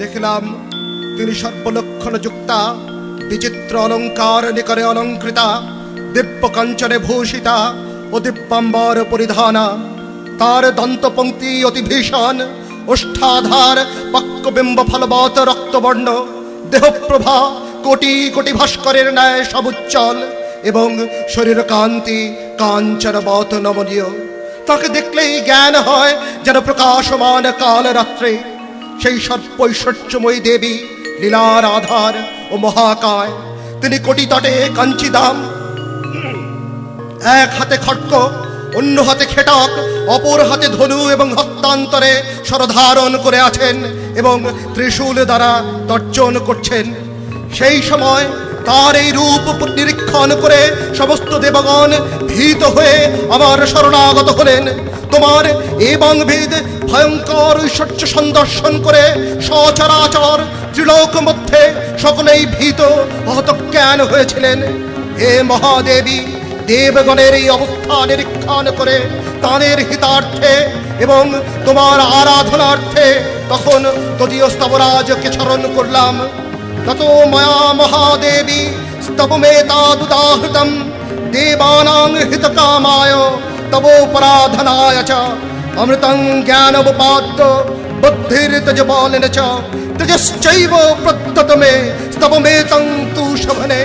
দেখলাম তিনি সর্বলক্ষণ যুক্তা, বিচিত্র অলঙ্কার নিকরে অলঙ্কৃতা, দিব্য কাঞ্চনে ভূষিতা ও দিব্যাম্বর পরিধানা। তার দন্তপঙ্ক্তি অতি ভীষণ, ওষ্ঠাধার পক্কবিম্ব ফলবত রক্তবর্ণ, দেহপ্রভা কোটি কোটি ভাস্করের ন্যায় সবুজ্জ্বল এবং শরীর কান্তি কাঞ্চনবত নমনীয়। তাকে দেখলেই জ্ঞান হয় যেন প্রকাশমান কাল রাত্রে। সেই সর্বৈশ্বর্যময়ী দেবী লীলার আধার ও মহাকায়। তিনি কোটি তটে কাঞ্চিদাম, এক হাতে খড়্গ, অন্য হাতে খেটক, অপর হাতে ধনু এবং হস্তান্তরে স্বরধারণ করে আছেন এবং ত্রিশূল দ্বারা তর্জন করছেন। সেই সময় তার এই রূপ নিরীক্ষণ করে সমস্ত দেবগণ ভীত হয়ে আমার শরণাগত হলেন। তোমার এবং ভেদ ভয়ঙ্কর ঐশ্বর্য সন্দর্শন করে সচরাচর ত্রিলোক মধ্যে সকলেই ভীত হতজ্ঞান হয়েছিলেন। হে মহাদেবী, দেবগণের এই অবস্থা নিরীক্ষণ করে তাদের হিতার্থে এবং তোমার আরাধনার্থে তখন তদীয় স্তবরাজকে স্মরণ করলাম। তত ময়া মহাদেবী স্তবমেতাদুদাহৃতম দেবানাং হিতকামায় তবোপরাধনায় চ অমৃতং জ্ঞানবুপাদ্য বুদ্ধির্তজবলেন চ তেজশ্চৈব প্রদ্যত মে স্তবমেতং তু শোভনে।